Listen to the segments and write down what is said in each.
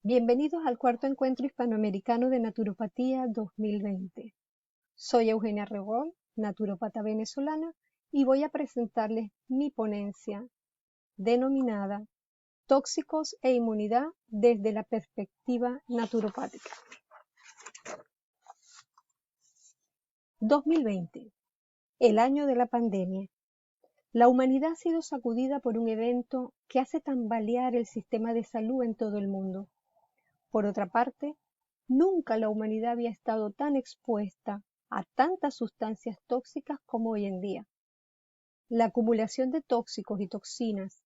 Bienvenidos al cuarto encuentro hispanoamericano de naturopatía 2020. Soy Eugenia Regol, naturópata venezolana, y voy a presentarles mi ponencia denominada Tóxicos e inmunidad desde la perspectiva naturopática. 2020, el año de la pandemia. La humanidad ha sido sacudida por un evento que hace tambalear el sistema de salud en todo el mundo. Por otra parte, nunca la humanidad había estado tan expuesta a tantas sustancias tóxicas como hoy en día. La acumulación de tóxicos y toxinas,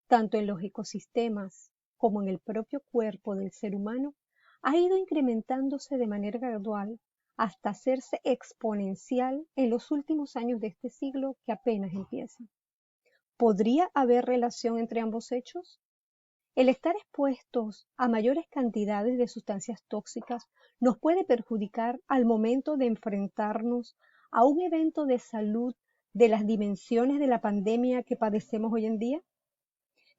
tanto en los ecosistemas como en el propio cuerpo del ser humano, ha ido incrementándose de manera gradual hasta hacerse exponencial en los últimos años de este siglo que apenas empieza. ¿Podría haber relación entre ambos hechos? El estar expuestos a mayores cantidades de sustancias tóxicas nos puede perjudicar al momento de enfrentarnos a un evento de salud de las dimensiones de la pandemia que padecemos hoy en día.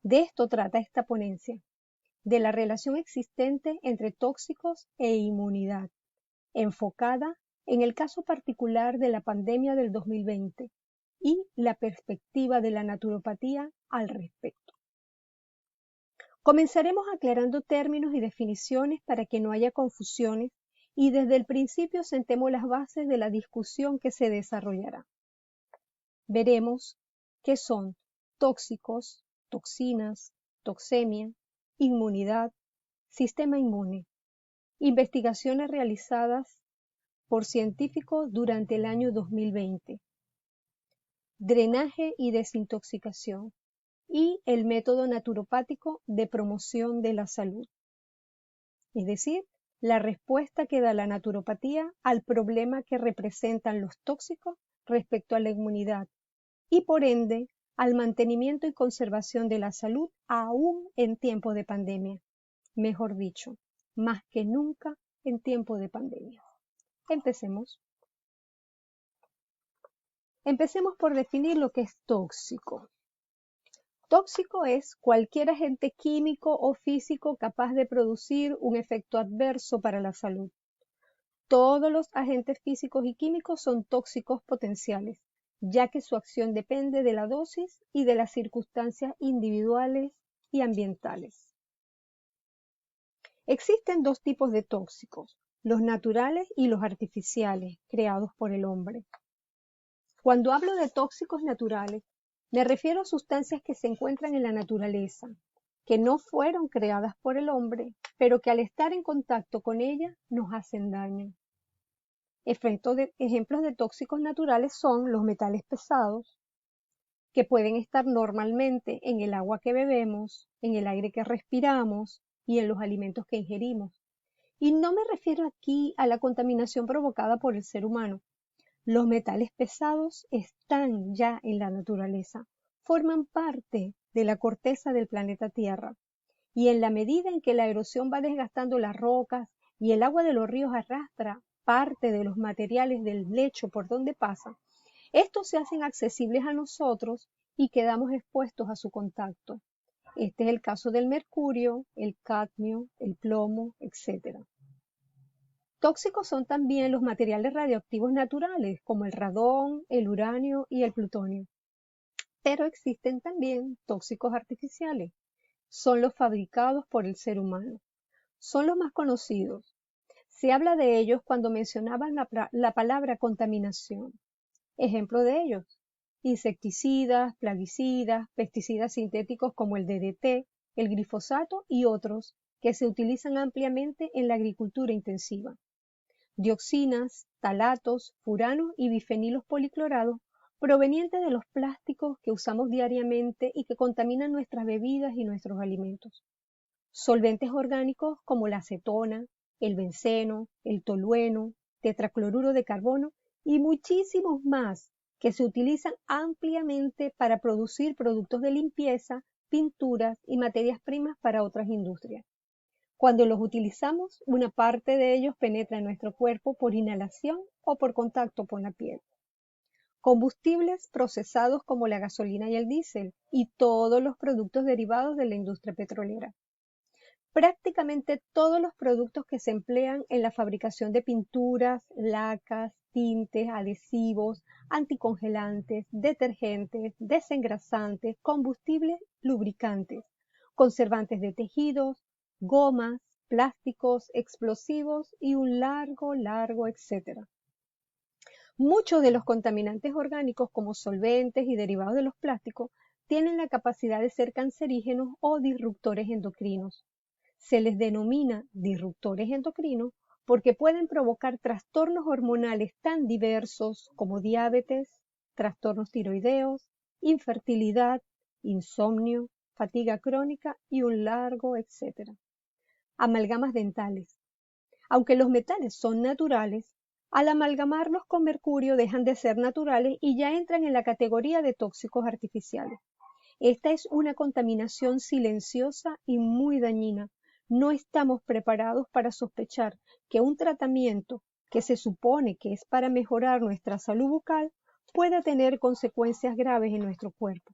De esto trata esta ponencia, de la relación existente entre tóxicos e inmunidad, enfocada en el caso particular de la pandemia del 2020 y la perspectiva de la naturopatía al respecto. Comenzaremos aclarando términos y definiciones para que no haya confusiones y desde el principio sentemos las bases de la discusión que se desarrollará. Veremos qué son tóxicos, toxinas, toxemia, inmunidad, sistema inmune, investigaciones realizadas por científicos durante el año 2020, drenaje y desintoxicación, y el método naturopático de promoción de la salud, es decir, la respuesta que da la naturopatía al problema que representan los tóxicos respecto a la inmunidad y por ende al mantenimiento y conservación de la salud aún en tiempo de pandemia, mejor dicho, más que nunca en tiempo de pandemia. Empecemos. Empecemos por definir lo que es tóxico. Tóxico es cualquier agente químico o físico capaz de producir un efecto adverso para la salud. Todos los agentes físicos y químicos son tóxicos potenciales, ya que su acción depende de la dosis y de las circunstancias individuales y ambientales. Existen dos tipos de tóxicos, los naturales y los artificiales, creados por el hombre. Cuando hablo de tóxicos naturales, me refiero a sustancias que se encuentran en la naturaleza, que no fueron creadas por el hombre, pero que al estar en contacto con ella nos hacen daño. Ejemplos de tóxicos naturales son los metales pesados, que pueden estar normalmente en el agua que bebemos, en el aire que respiramos y en los alimentos que ingerimos. Y no me refiero aquí a la contaminación provocada por el ser humano. Los metales pesados están ya en la naturaleza, forman parte de la corteza del planeta Tierra, y en la medida en que la erosión va desgastando las rocas y el agua de los ríos arrastra parte de los materiales del lecho por donde pasa, estos se hacen accesibles a nosotros y quedamos expuestos a su contacto. Este es el caso del mercurio, el cadmio, el plomo, etc. Tóxicos son también los materiales radioactivos naturales, como el radón, el uranio y el plutonio. Pero existen también tóxicos artificiales. Son los fabricados por el ser humano. Son los más conocidos. Se habla de ellos cuando mencionaban la palabra contaminación. Ejemplo de ellos: insecticidas, plaguicidas, pesticidas sintéticos como el DDT, el glifosato y otros que se utilizan ampliamente en la agricultura intensiva. Dioxinas, talatos, furanos y bifenilos policlorados provenientes de los plásticos que usamos diariamente y que contaminan nuestras bebidas y nuestros alimentos. Solventes orgánicos como la acetona, el benceno, el tolueno, tetracloruro de carbono y muchísimos más que se utilizan ampliamente para producir productos de limpieza, pinturas y materias primas para otras industrias. Cuando los utilizamos, una parte de ellos penetra en nuestro cuerpo por inhalación o por contacto con la piel. Combustibles procesados como la gasolina y el diésel y todos los productos derivados de la industria petrolera. Prácticamente todos los productos que se emplean en la fabricación de pinturas, lacas, tintes, adhesivos, anticongelantes, detergentes, desengrasantes, combustibles, lubricantes, conservantes de tejidos, gomas, plásticos, explosivos y un largo etcétera. Muchos de los contaminantes orgánicos, como solventes y derivados de los plásticos, tienen la capacidad de ser cancerígenos o disruptores endocrinos. Se les denomina disruptores endocrinos porque pueden provocar trastornos hormonales tan diversos como diabetes, trastornos tiroideos, infertilidad, insomnio, fatiga crónica y un largo etcétera. Amalgamas dentales. Aunque los metales son naturales, al amalgamarlos con mercurio dejan de ser naturales y ya entran en la categoría de tóxicos artificiales. Esta es una contaminación silenciosa y muy dañina. No estamos preparados para sospechar que un tratamiento que se supone que es para mejorar nuestra salud bucal pueda tener consecuencias graves en nuestro cuerpo.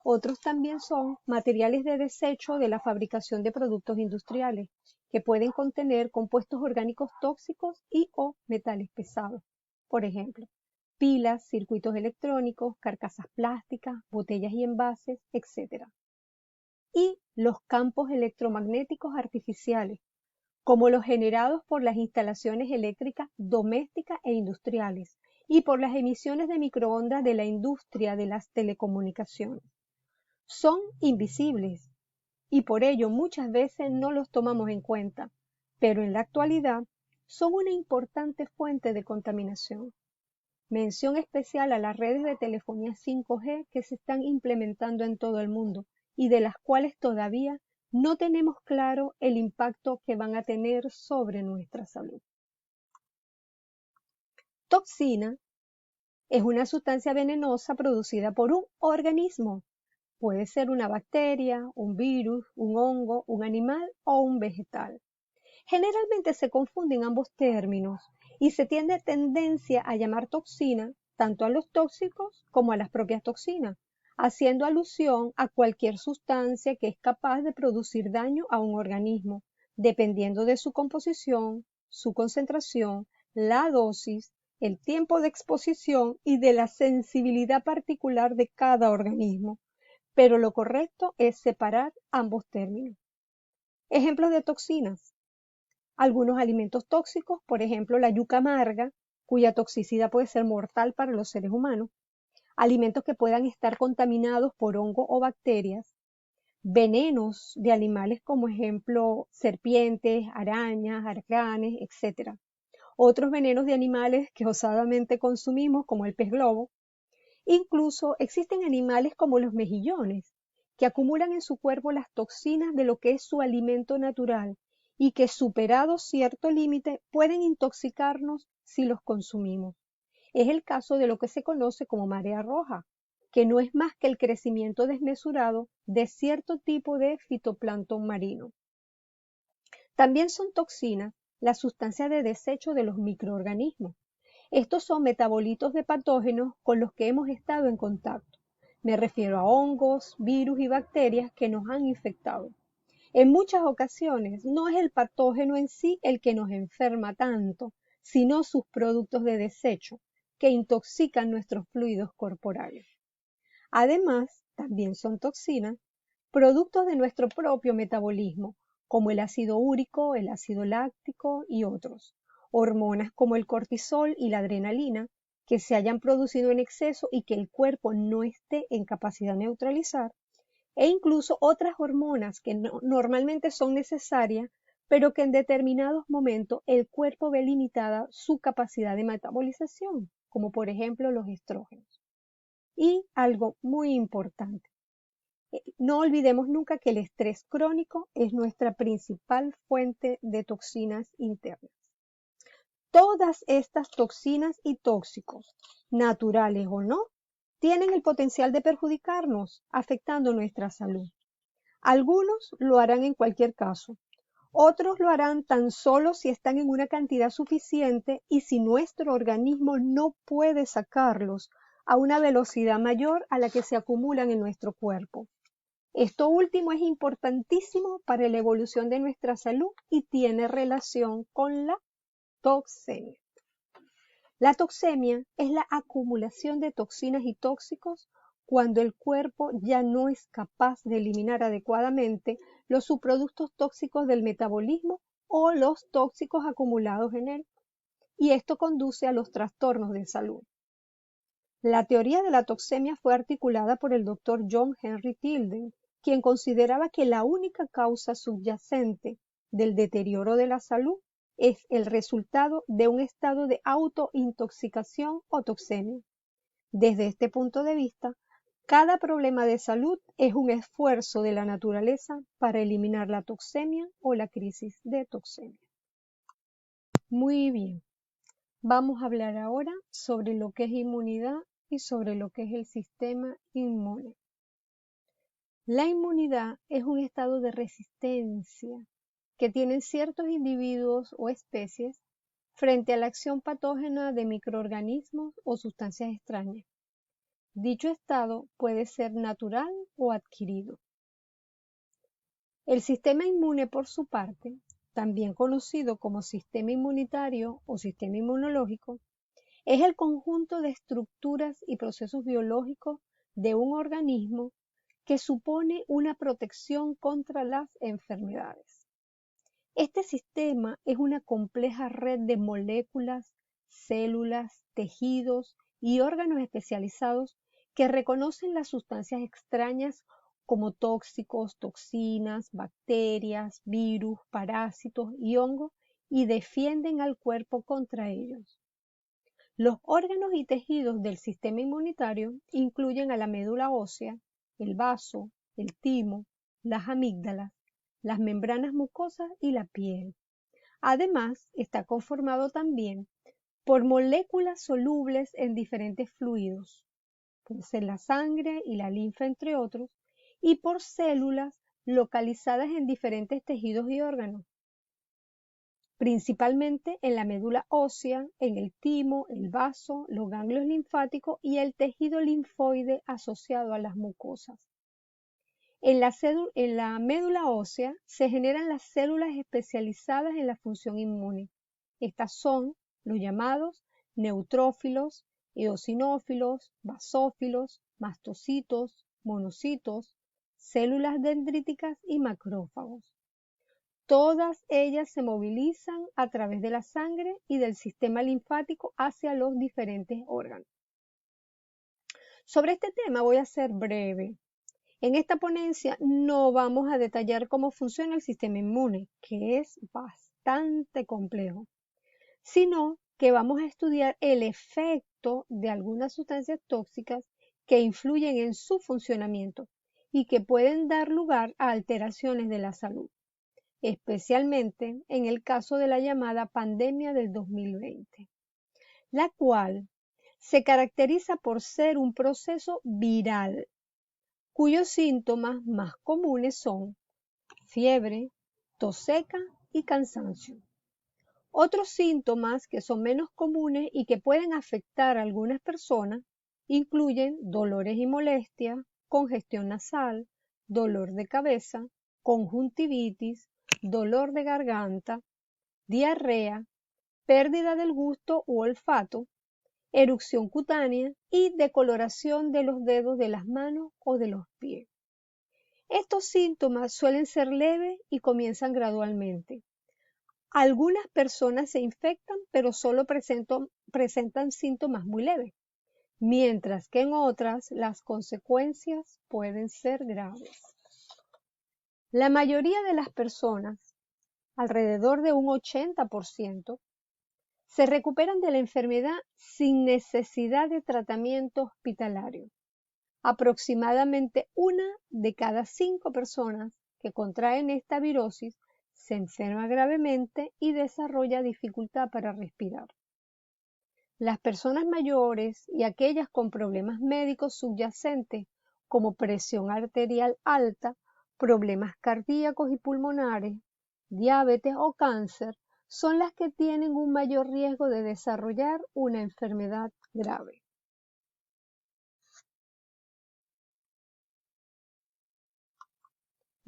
Otros también son materiales de desecho de la fabricación de productos industriales, que pueden contener compuestos orgánicos tóxicos y o metales pesados. Por ejemplo, pilas, circuitos electrónicos, carcasas plásticas, botellas y envases, etc. Y los campos electromagnéticos artificiales, como los generados por las instalaciones eléctricas domésticas e industriales y por las emisiones de microondas de la industria de las telecomunicaciones. Son invisibles y por ello muchas veces no los tomamos en cuenta, pero en la actualidad son una importante fuente de contaminación. Mención especial a las redes de telefonía 5G que se están implementando en todo el mundo y de las cuales todavía no tenemos claro el impacto que van a tener sobre nuestra salud. Toxina es una sustancia venenosa producida por un organismo. Puede ser una bacteria, un virus, un hongo, un animal o un vegetal. Generalmente se confunden ambos términos y se tiene tendencia a llamar toxina tanto a los tóxicos como a las propias toxinas, haciendo alusión a cualquier sustancia que es capaz de producir daño a un organismo, dependiendo de su composición, su concentración, la dosis, el tiempo de exposición y de la sensibilidad particular de cada organismo. Pero lo correcto es separar ambos términos. Ejemplos de toxinas. Algunos alimentos tóxicos, por ejemplo la yuca amarga, cuya toxicidad puede ser mortal para los seres humanos, alimentos que puedan estar contaminados por hongos o bacterias, venenos de animales como ejemplo serpientes, arañas, alacranes, etc. Otros venenos de animales que osadamente consumimos como el pez globo. Incluso existen animales como los mejillones, que acumulan en su cuerpo las toxinas de lo que es su alimento natural y que superado cierto límite pueden intoxicarnos si los consumimos. Es el caso de lo que se conoce como marea roja, que no es más que el crecimiento desmesurado de cierto tipo de fitoplancton marino. También son toxinas las sustancias de desecho de los microorganismos. Estos son metabolitos de patógenos con los que hemos estado en contacto. Me refiero a hongos, virus y bacterias que nos han infectado. En muchas ocasiones no es el patógeno en sí el que nos enferma tanto, sino sus productos de desecho, que intoxican nuestros fluidos corporales. Además, también son toxinas, productos de nuestro propio metabolismo, como el ácido úrico, el ácido láctico y otros. Hormonas como el cortisol y la adrenalina, que se hayan producido en exceso y que el cuerpo no esté en capacidad de neutralizar, e incluso otras hormonas que normalmente son necesarias, pero que en determinados momentos el cuerpo ve limitada su capacidad de metabolización, como por ejemplo los estrógenos. Y algo muy importante, no olvidemos nunca que el estrés crónico es nuestra principal fuente de toxinas internas. Todas estas toxinas y tóxicos, naturales o no, tienen el potencial de perjudicarnos, afectando nuestra salud. Algunos lo harán en cualquier caso, otros lo harán tan solo si están en una cantidad suficiente y si nuestro organismo no puede sacarlos a una velocidad mayor a la que se acumulan en nuestro cuerpo. Esto último es importantísimo para la evolución de nuestra salud y tiene relación con la toxemia. La toxemia es la acumulación de toxinas y tóxicos cuando el cuerpo ya no es capaz de eliminar adecuadamente los subproductos tóxicos del metabolismo o los tóxicos acumulados en él, y esto conduce a los trastornos de salud. La teoría de la toxemia fue articulada por el doctor John Henry Tilden, quien consideraba que la única causa subyacente del deterioro de la salud es el resultado de un estado de autointoxicación o toxemia. Desde este punto de vista, cada problema de salud es un esfuerzo de la naturaleza para eliminar la toxemia o la crisis de toxemia. Muy bien, vamos a hablar ahora sobre lo que es inmunidad y sobre lo que es el sistema inmune. La inmunidad es un estado de resistencia que tienen ciertos individuos o especies frente a la acción patógena de microorganismos o sustancias extrañas. Dicho estado puede ser natural o adquirido. El sistema inmune, por su parte, también conocido como sistema inmunitario o sistema inmunológico, es el conjunto de estructuras y procesos biológicos de un organismo que supone una protección contra las enfermedades. Este sistema es una compleja red de moléculas, células, tejidos y órganos especializados que reconocen las sustancias extrañas como tóxicos, toxinas, bacterias, virus, parásitos y hongos y defienden al cuerpo contra ellos. Los órganos y tejidos del sistema inmunitario incluyen a la médula ósea, el vaso, el timo, las amígdalas, las membranas mucosas y la piel. Además, está conformado también por moléculas solubles en diferentes fluidos, puede ser la sangre y la linfa entre otros, y por células localizadas en diferentes tejidos y órganos, principalmente en la médula ósea, en el timo, el vaso, los ganglios linfáticos y el tejido linfoide asociado a las mucosas. En la médula ósea se generan las células especializadas en la función inmune. Estas son los llamados neutrófilos, eosinófilos, basófilos, mastocitos, monocitos, células dendríticas y macrófagos. Todas ellas se movilizan a través de la sangre y del sistema linfático hacia los diferentes órganos. Sobre este tema voy a ser breve. En esta ponencia no vamos a detallar cómo funciona el sistema inmune, que es bastante complejo, sino que vamos a estudiar el efecto de algunas sustancias tóxicas que influyen en su funcionamiento y que pueden dar lugar a alteraciones de la salud, especialmente en el caso de la llamada pandemia del 2020, la cual se caracteriza por ser un proceso viral, cuyos síntomas más comunes son fiebre, tos seca y cansancio. Otros síntomas que son menos comunes y que pueden afectar a algunas personas incluyen dolores y molestias, congestión nasal, dolor de cabeza, conjuntivitis, dolor de garganta, diarrea, pérdida del gusto u olfato, erupción cutánea y decoloración de los dedos de las manos o de los pies. Estos síntomas suelen ser leves y comienzan gradualmente. Algunas personas se infectan, pero solo presentan síntomas muy leves, mientras que en otras las consecuencias pueden ser graves. La mayoría de las personas, alrededor de un 80%, se recuperan de la enfermedad sin necesidad de tratamiento hospitalario. Aproximadamente 1 de cada 5 personas que contraen esta virosis se enferma gravemente y desarrolla dificultad para respirar. Las personas mayores y aquellas con problemas médicos subyacentes como presión arterial alta, problemas cardíacos y pulmonares, diabetes o cáncer son las que tienen un mayor riesgo de desarrollar una enfermedad grave.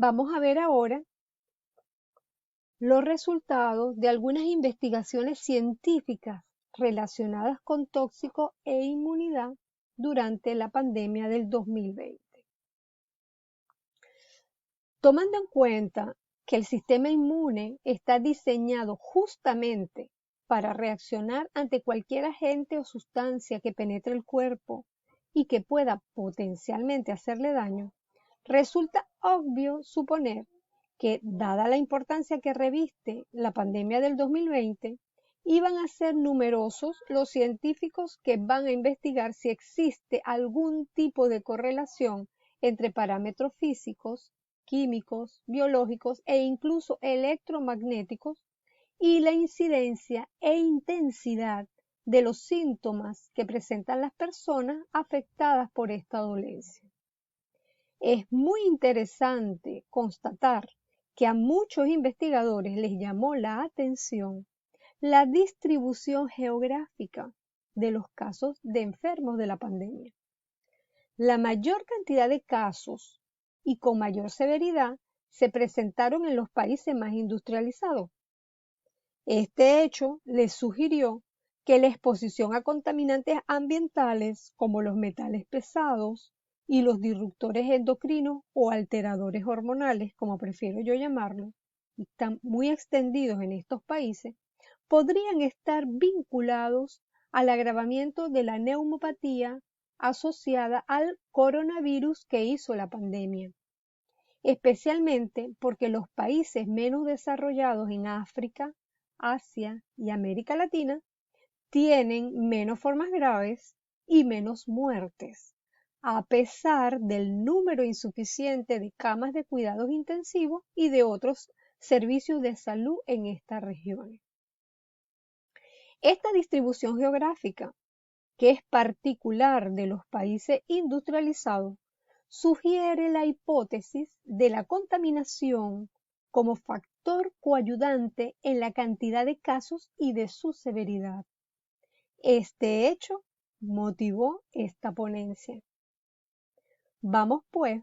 Vamos a ver ahora los resultados de algunas investigaciones científicas relacionadas con tóxicos e inmunidad durante la pandemia del 2020. Tomando en cuenta que el sistema inmune está diseñado justamente para reaccionar ante cualquier agente o sustancia que penetre el cuerpo y que pueda potencialmente hacerle daño, resulta obvio suponer que, dada la importancia que reviste la pandemia del 2020, iban a ser numerosos los científicos que van a investigar si existe algún tipo de correlación entre parámetros físicos, químicos, biológicos e incluso electromagnéticos y la incidencia e intensidad de los síntomas que presentan las personas afectadas por esta dolencia. Es muy interesante constatar que a muchos investigadores les llamó la atención la distribución geográfica de los casos de enfermos de la pandemia. La mayor cantidad de casos y con mayor severidad se presentaron en los países más industrializados. Este hecho les sugirió que la exposición a contaminantes ambientales como los metales pesados y los disruptores endocrinos o alteradores hormonales, como prefiero yo llamarlo, están muy extendidos en estos países, podrían estar vinculados al agravamiento de la neumopatía asociada al coronavirus que hizo la pandemia, especialmente porque los países menos desarrollados en África, Asia y América Latina tienen menos formas graves y menos muertes, a pesar del número insuficiente de camas de cuidados intensivos y de otros servicios de salud en estas regiones. Esta distribución geográfica, que es particular de los países industrializados, sugiere la hipótesis de la contaminación como factor coayudante en la cantidad de casos y de su severidad. Este hecho motivó esta ponencia. Vamos, pues,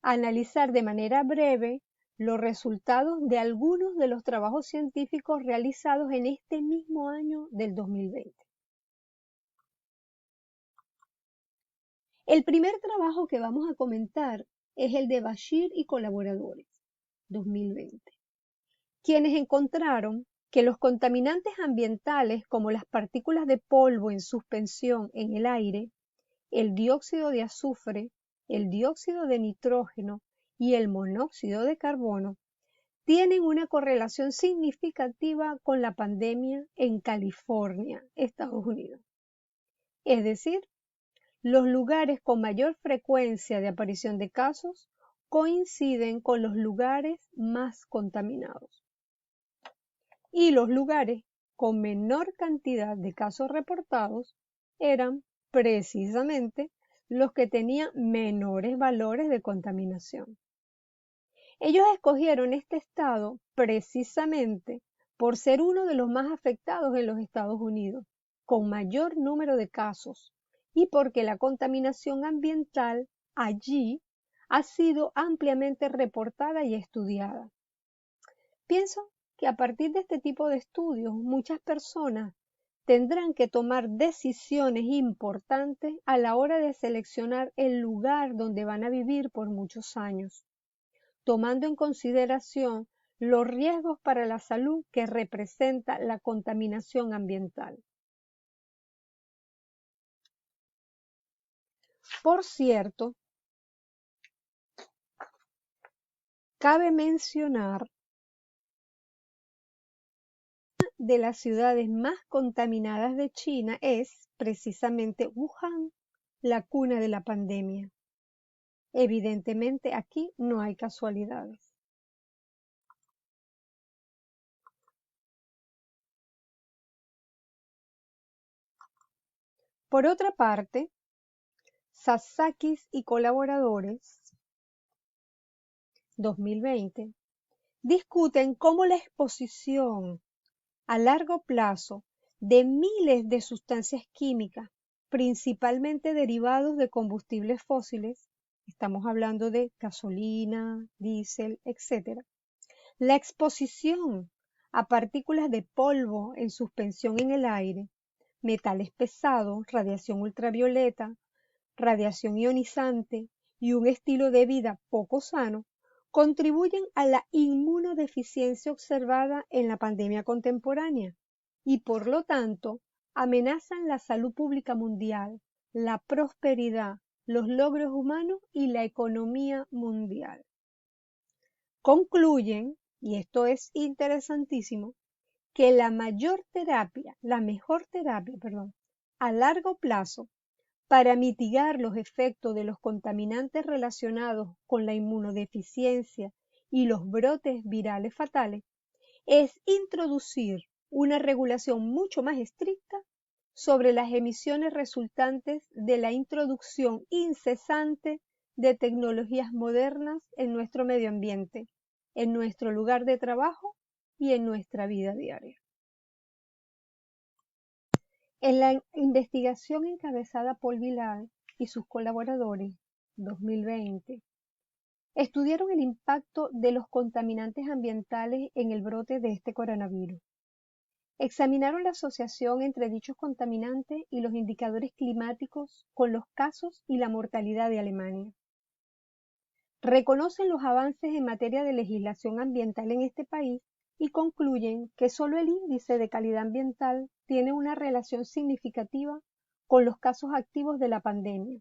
a analizar de manera breve los resultados de algunos de los trabajos científicos realizados en este mismo año del 2020. El primer trabajo que vamos a comentar es el de Bashir y colaboradores, 2020, quienes encontraron que los contaminantes ambientales como las partículas de polvo en suspensión en el aire, el dióxido de azufre, el dióxido de nitrógeno y el monóxido de carbono tienen una correlación significativa con la pandemia en California, Estados Unidos. Es decir, los lugares con mayor frecuencia de aparición de casos coinciden con los lugares más contaminados. Y los lugares con menor cantidad de casos reportados eran precisamente los que tenían menores valores de contaminación. Ellos escogieron este estado precisamente por ser uno de los más afectados en los Estados Unidos, con mayor número de casos, y porque la contaminación ambiental allí ha sido ampliamente reportada y estudiada. Pienso que a partir de este tipo de estudios, muchas personas tendrán que tomar decisiones importantes a la hora de seleccionar el lugar donde van a vivir por muchos años, tomando en consideración los riesgos para la salud que representa la contaminación ambiental. Por cierto, cabe mencionar que una de las ciudades más contaminadas de China es precisamente Wuhan, la cuna de la pandemia. Evidentemente aquí no hay casualidades. Por otra parte, Sasakis y colaboradores, 2020, discuten cómo la exposición a largo plazo de miles de sustancias químicas, principalmente derivados de combustibles fósiles, Estamos hablando de gasolina, diésel, etc. La exposición a partículas de polvo en suspensión en el aire, metales pesados, radiación ultravioleta, radiación ionizante y un estilo de vida poco sano contribuyen a la inmunodeficiencia observada en la pandemia contemporánea y, por lo tanto, amenazan la salud pública mundial, la prosperidad, los logros humanos y la economía mundial. Concluyen, y esto es interesantísimo, que la mejor terapia, a largo plazo para mitigar los efectos de los contaminantes relacionados con la inmunodeficiencia y los brotes virales fatales es introducir una regulación mucho más estricta sobre las emisiones resultantes de la introducción incesante de tecnologías modernas en nuestro medio ambiente, en nuestro lugar de trabajo y en nuestra vida diaria. En la investigación encabezada por Villar y sus colaboradores, 2020, estudiaron el impacto de los contaminantes ambientales en el brote de este coronavirus. Examinaron la asociación entre dichos contaminantes y los indicadores climáticos con los casos y la mortalidad de Alemania. Reconocen los avances en materia de legislación ambiental en este país y concluyen que solo el índice de calidad ambiental tiene una relación significativa con los casos activos de la pandemia.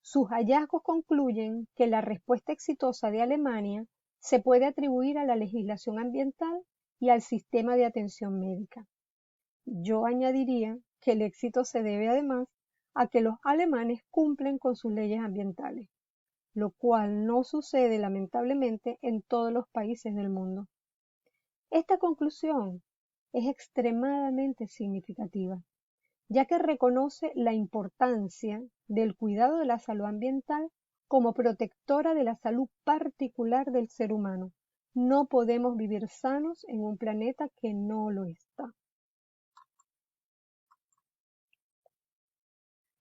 Sus hallazgos concluyen que la respuesta exitosa de Alemania se puede atribuir a la legislación ambiental y al sistema de atención médica. Yo añadiría que el éxito se debe además a que los alemanes cumplen con sus leyes ambientales, lo cual no sucede lamentablemente en todos los países del mundo. Esta conclusión es extremadamente significativa, ya que reconoce la importancia del cuidado de la salud ambiental como protectora de la salud particular del ser humano. No podemos vivir sanos en un planeta que no lo está.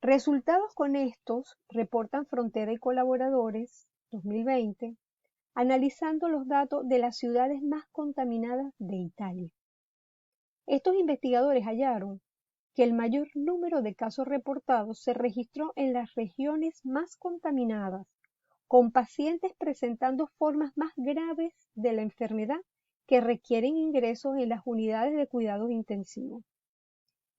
Resultados con estos reportan Frontera y colaboradores 2020, analizando los datos de las ciudades más contaminadas de Italia. Estos investigadores hallaron que el mayor número de casos reportados se registró en las regiones más contaminadas, con pacientes presentando formas más graves de la enfermedad que requieren ingresos en las unidades de cuidados intensivos.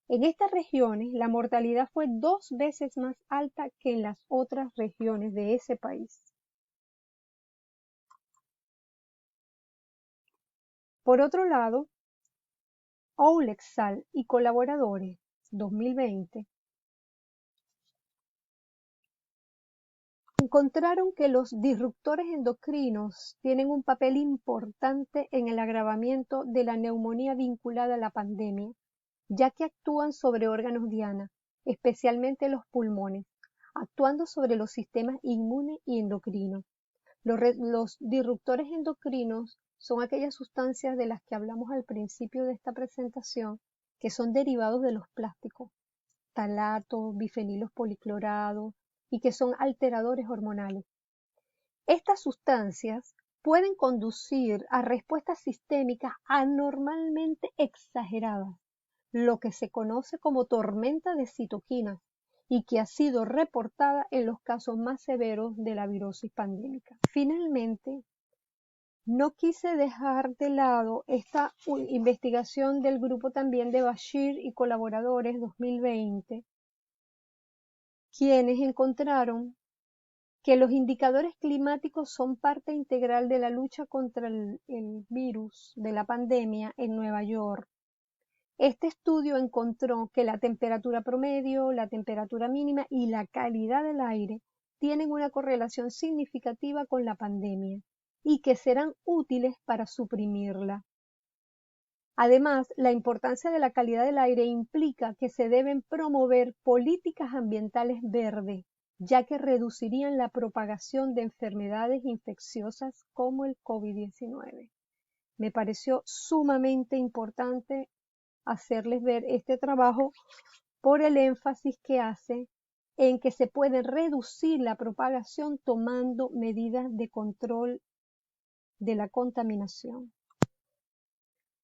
En estas regiones, la mortalidad fue 2 veces más alta que en las otras regiones de ese país. Por otro lado, Oulexal y colaboradores, 2020, encontraron que los disruptores endocrinos tienen un papel importante en el agravamiento de la neumonía vinculada a la pandemia, ya que actúan sobre órganos diana, especialmente los pulmones, actuando sobre los sistemas inmune y endocrino. Los disruptores endocrinos son aquellas sustancias de las que hablamos al principio de esta presentación, que son derivados de los plásticos, talatos, bifenilos policlorados, y que son alteradores hormonales. Estas sustancias pueden conducir a respuestas sistémicas anormalmente exageradas, lo que se conoce como tormenta de citoquinas y que ha sido reportada en los casos más severos de la virosis pandémica. Finalmente, no quise dejar de lado esta investigación del grupo también de Bashir y colaboradores 2020, quienes encontraron que los indicadores climáticos son parte integral de la lucha contra el virus de la pandemia en Nueva York. Este estudio encontró que la temperatura promedio, la temperatura mínima y la calidad del aire tienen una correlación significativa con la pandemia y que serán útiles para suprimirla. Además, la importancia de la calidad del aire implica que se deben promover políticas ambientales verdes, ya que reducirían la propagación de enfermedades infecciosas como el COVID-19. Me pareció sumamente importante hacerles ver este trabajo por el énfasis que hace en que se puede reducir la propagación tomando medidas de control de la contaminación.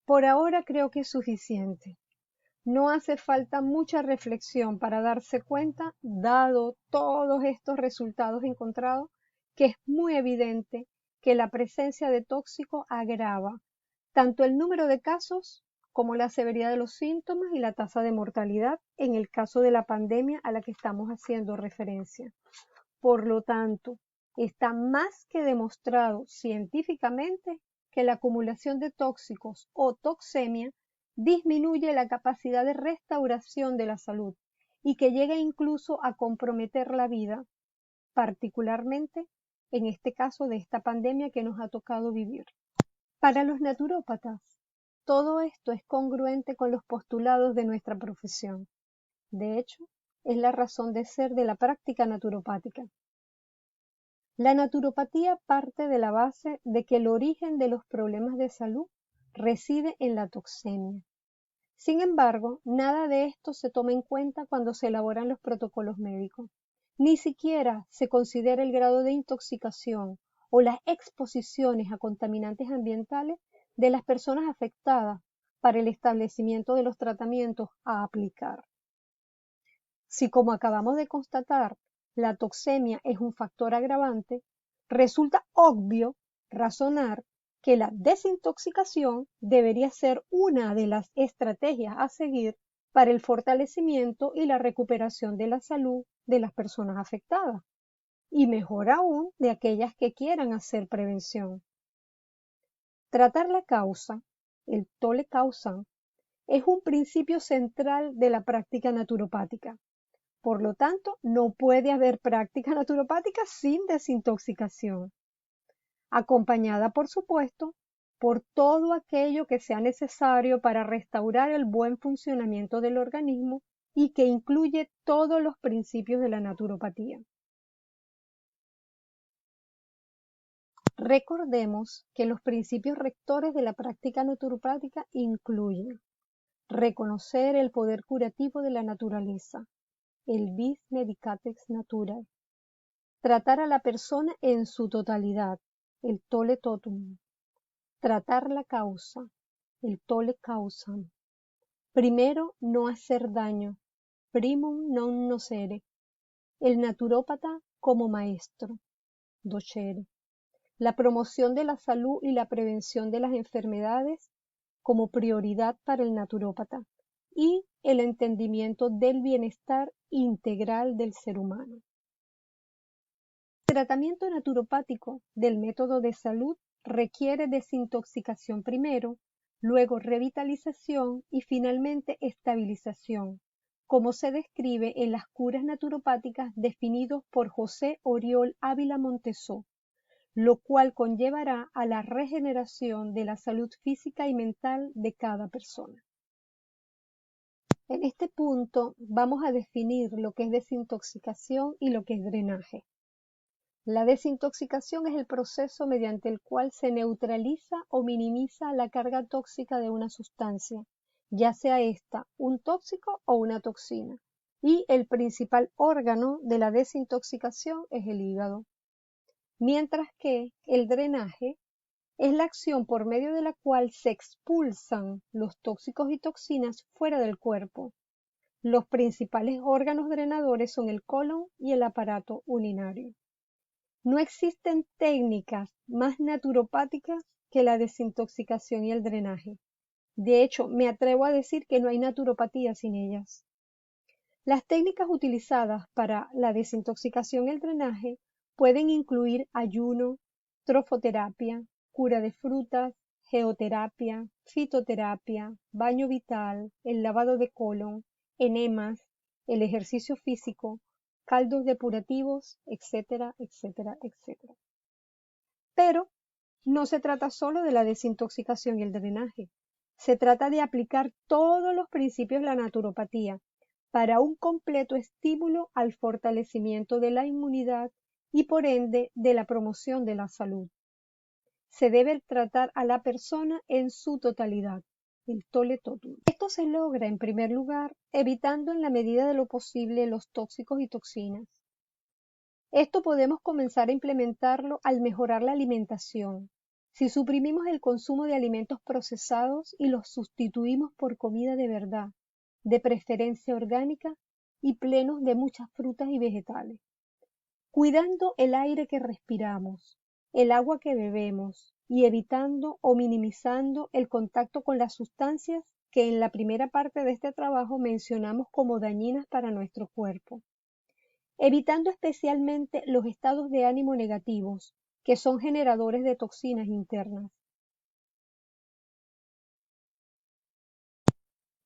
Por ahora creo que es suficiente. No hace falta mucha reflexión para darse cuenta, dado todos estos resultados encontrados, que es muy evidente que la presencia de tóxicos agrava tanto el número de casos como la severidad de los síntomas y la tasa de mortalidad en el caso de la pandemia a la que estamos haciendo referencia. Por lo tanto, está más que demostrado científicamente que la acumulación de tóxicos o toxemia disminuye la capacidad de restauración de la salud y que llega incluso a comprometer la vida, particularmente en este caso de esta pandemia que nos ha tocado vivir. Para los naturópatas, todo esto es congruente con los postulados de nuestra profesión. De hecho, es la razón de ser de la práctica naturopática. La naturopatía parte de la base de que el origen de los problemas de salud reside en la toxemia. Sin embargo, nada de esto se toma en cuenta cuando se elaboran los protocolos médicos. Ni siquiera se considera el grado de intoxicación o las exposiciones a contaminantes ambientales de las personas afectadas para el establecimiento de los tratamientos a aplicar. Si, como acabamos de constatar, la toxemia es un factor agravante, resulta obvio razonar que la desintoxicación debería ser una de las estrategias a seguir para el fortalecimiento y la recuperación de la salud de las personas afectadas, y mejor aún de aquellas que quieran hacer prevención. Tratar la causa, el tole causa, es un principio central de la práctica naturopática. Por lo tanto, no puede haber práctica naturopática sin desintoxicación, acompañada, por supuesto, por todo aquello que sea necesario para restaurar el buen funcionamiento del organismo y que incluye todos los principios de la naturopatía. Recordemos que los principios rectores de la práctica naturopática incluyen reconocer el poder curativo de la naturaleza, el vis medicatrix natura, tratar a la persona en su totalidad, el tole totum, tratar la causa, el tole causam. Primero, no hacer daño, primum non nocere, el naturópata como maestro, docere. La promoción de la salud y la prevención de las enfermedades como prioridad para el naturópata y el entendimiento del bienestar integral del ser humano. El tratamiento naturopático del método de salud requiere desintoxicación primero, luego revitalización y finalmente estabilización, como se describe en las curas naturopáticas definidos por José Oriol Ávila Montesó, lo cual conllevará a la regeneración de la salud física y mental de cada persona. En este punto vamos a definir lo que es desintoxicación y lo que es drenaje. La desintoxicación es el proceso mediante el cual se neutraliza o minimiza la carga tóxica de una sustancia, ya sea esta un tóxico o una toxina, y el principal órgano de la desintoxicación es el hígado. Mientras que el drenaje es la acción por medio de la cual se expulsan los tóxicos y toxinas fuera del cuerpo. Los principales órganos drenadores son el colon y el aparato urinario. No existen técnicas más naturopáticas que la desintoxicación y el drenaje. De hecho, me atrevo a decir que no hay naturopatía sin ellas. Las técnicas utilizadas para la desintoxicación y el drenaje pueden incluir ayuno, trofoterapia, cura de frutas, geoterapia, fitoterapia, baño vital, el lavado de colon, enemas, el ejercicio físico, caldos depurativos, etcétera, etcétera, etcétera. Pero no se trata solo de la desintoxicación y el drenaje. Se trata de aplicar todos los principios de la naturopatía para un completo estímulo al fortalecimiento de la inmunidad y por ende de la promoción de la salud. Se debe tratar a la persona en su totalidad, el tole totum. Esto se logra, en primer lugar, evitando en la medida de lo posible los tóxicos y toxinas. Esto podemos comenzar a implementarlo al mejorar la alimentación. Si suprimimos el consumo de alimentos procesados y los sustituimos por comida de verdad, de preferencia orgánica y plenos de muchas frutas y vegetales. Cuidando el aire que respiramos, el agua que bebemos y evitando o minimizando el contacto con las sustancias que en la primera parte de este trabajo mencionamos como dañinas para nuestro cuerpo. Evitando especialmente los estados de ánimo negativos, que son generadores de toxinas internas.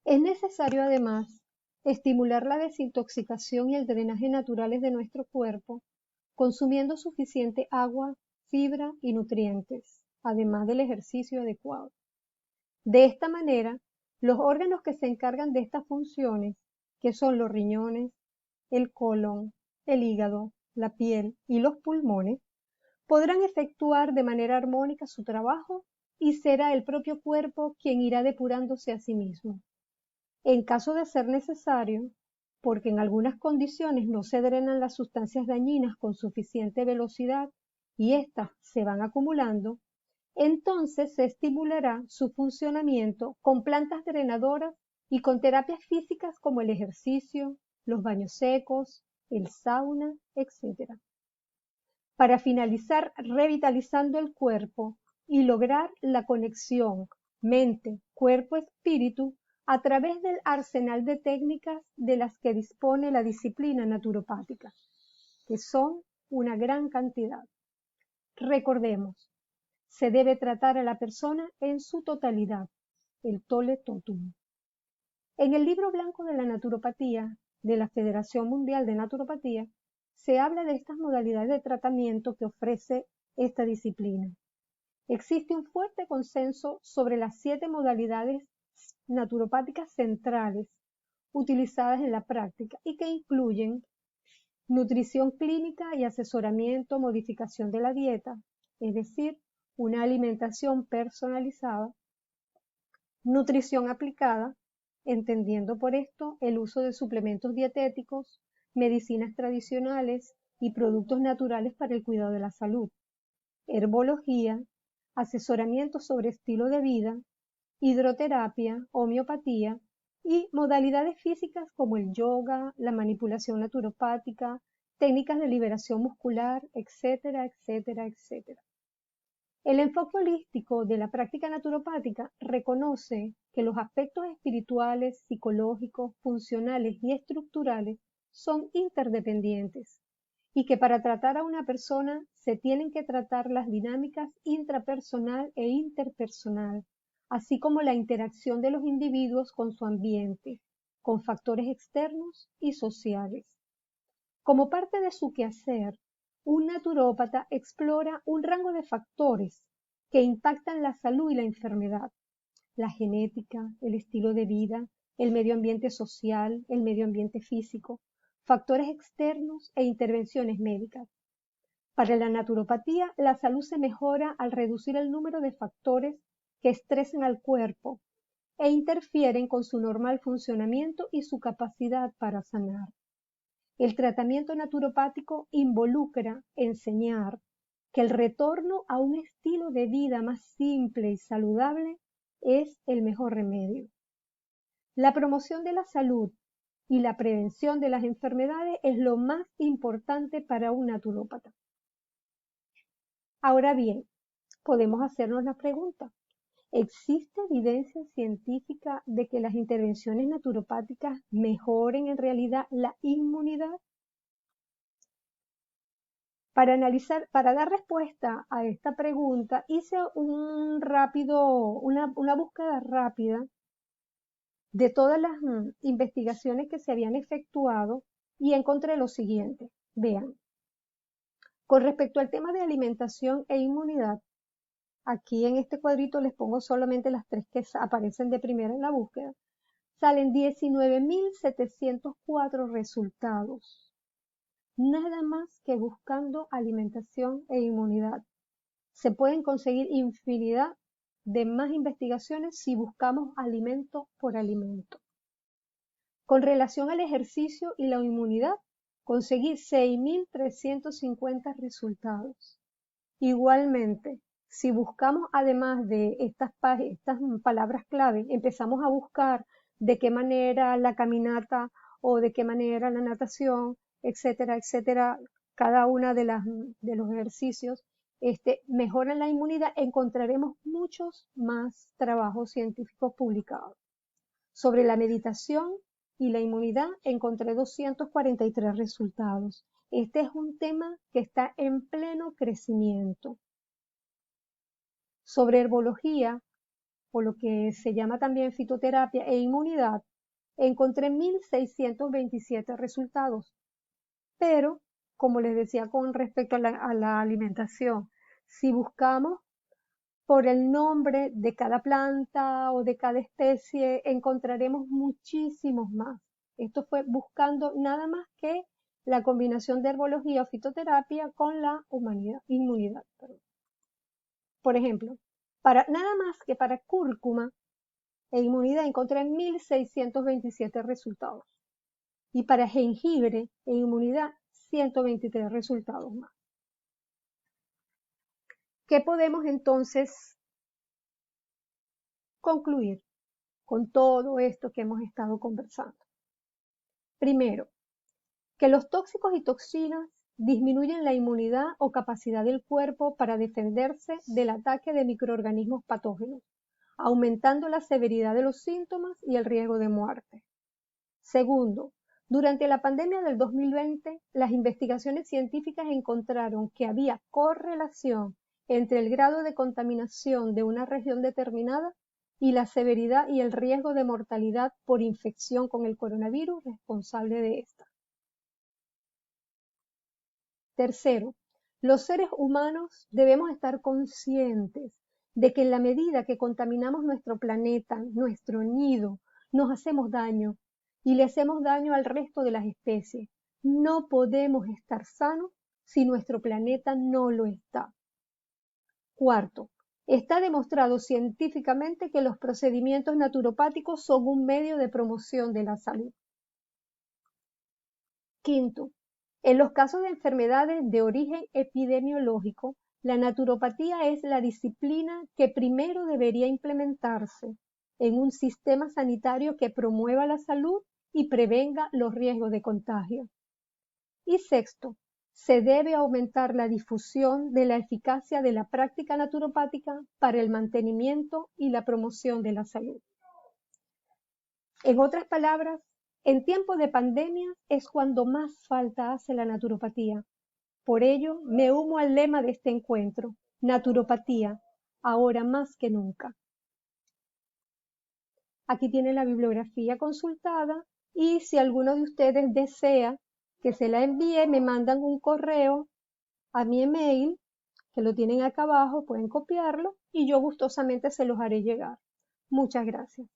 Es necesario además estimular la desintoxicación y el drenaje naturales de nuestro cuerpo, consumiendo suficiente agua, fibra y nutrientes, además del ejercicio adecuado. De esta manera, los órganos que se encargan de estas funciones, que son los riñones, el colon, el hígado, la piel y los pulmones, podrán efectuar de manera armónica su trabajo y será el propio cuerpo quien irá depurándose a sí mismo. En caso de ser necesario, porque en algunas condiciones no se drenan las sustancias dañinas con suficiente velocidad y éstas se van acumulando, entonces se estimulará su funcionamiento con plantas drenadoras y con terapias físicas como el ejercicio, los baños secos, el sauna, etc. Para finalizar revitalizando el cuerpo y lograr la conexión mente, cuerpo, espíritu a través del arsenal de técnicas de las que dispone la disciplina naturopática, que son una gran cantidad. Recordemos, se debe tratar a la persona en su totalidad, el tole totum. En el libro blanco de la naturopatía de la Federación Mundial de Naturopatía se habla de estas modalidades de tratamiento que ofrece esta disciplina. Existe un fuerte consenso sobre las 7 modalidades naturopáticas centrales utilizadas en la práctica y que incluyen nutrición clínica y asesoramiento, modificación de la dieta, es decir, una alimentación personalizada, nutrición aplicada, entendiendo por esto el uso de suplementos dietéticos, medicinas tradicionales y productos naturales para el cuidado de la salud, herbología, asesoramiento sobre estilo de vida, hidroterapia, homeopatía y modalidades físicas como el yoga, la manipulación naturopática, técnicas de liberación muscular, etcétera, etcétera, etcétera. El enfoque holístico de la práctica naturopática reconoce que los aspectos espirituales, psicológicos, funcionales y estructurales son interdependientes y que para tratar a una persona se tienen que tratar las dinámicas intrapersonal e interpersonal, así como la interacción de los individuos con su ambiente, con factores externos y sociales. Como parte de su quehacer, un naturópata explora un rango de factores que impactan la salud y la enfermedad, la genética, el estilo de vida, el medio ambiente social, el medio ambiente físico, factores externos e intervenciones médicas. Para la naturopatía, la salud se mejora al reducir el número de factores que estresan al cuerpo e interfieren con su normal funcionamiento y su capacidad para sanar. El tratamiento naturopático involucra enseñar que el retorno a un estilo de vida más simple y saludable es el mejor remedio. La promoción de la salud y la prevención de las enfermedades es lo más importante para un naturópata. Ahora bien, podemos hacernos la pregunta, ¿existe evidencia científica de que las intervenciones naturopáticas mejoren en realidad la inmunidad? Para dar respuesta a esta pregunta, hice una búsqueda rápida de todas las investigaciones que se habían efectuado y encontré lo siguiente. Vean, con respecto al tema de alimentación e inmunidad, aquí en este cuadrito les pongo solamente las 3 que aparecen de primera en la búsqueda, salen 19.704 resultados. Nada más que buscando alimentación e inmunidad. Se pueden conseguir infinidad de más investigaciones si buscamos alimento por alimento. Con relación al ejercicio y la inmunidad, conseguí 6.350 resultados. Igualmente, si buscamos además de estas palabras clave, empezamos a buscar de qué manera la caminata o de qué manera la natación, etcétera, etcétera, cada una de los ejercicios mejoran la inmunidad, encontraremos muchos más trabajos científicos publicados. Sobre la meditación y la inmunidad encontré 243 resultados. Este es un tema que está en pleno crecimiento. Sobre herbología, o lo que se llama también fitoterapia e inmunidad, encontré 1.627 resultados. Pero, como les decía con respecto a la alimentación, si buscamos por el nombre de cada planta o de cada especie, encontraremos muchísimos más. Esto fue buscando nada más que la combinación de herbología o fitoterapia con la inmunidad. Por ejemplo, nada más que para cúrcuma e inmunidad encontré 1.627 resultados. Y para jengibre e inmunidad, 123 resultados más. ¿Qué podemos entonces concluir con todo esto que hemos estado conversando? Primero, que los tóxicos y toxinas disminuyen la inmunidad o capacidad del cuerpo para defenderse del ataque de microorganismos patógenos, aumentando la severidad de los síntomas y el riesgo de muerte. Segundo, durante la pandemia del 2020, las investigaciones científicas encontraron que había correlación entre el grado de contaminación de una región determinada y la severidad y el riesgo de mortalidad por infección con el coronavirus responsable de esta. Tercero, los seres humanos debemos estar conscientes de que en la medida que contaminamos nuestro planeta, nuestro nido, nos hacemos daño y le hacemos daño al resto de las especies. No podemos estar sanos si nuestro planeta no lo está. Cuarto, está demostrado científicamente que los procedimientos naturopáticos son un medio de promoción de la salud. Quinto, en los casos de enfermedades de origen epidemiológico, la naturopatía es la disciplina que primero debería implementarse en un sistema sanitario que promueva la salud y prevenga los riesgos de contagio. Y sexto, se debe aumentar la difusión de la eficacia de la práctica naturopática para el mantenimiento y la promoción de la salud. En otras palabras, en tiempos de pandemia es cuando más falta hace la naturopatía. Por ello, me uno al lema de este encuentro, naturopatía, ahora más que nunca. Aquí tienen la bibliografía consultada y si alguno de ustedes desea que se la envíe, me mandan un correo a mi email, que lo tienen acá abajo, pueden copiarlo y yo gustosamente se los haré llegar. Muchas gracias.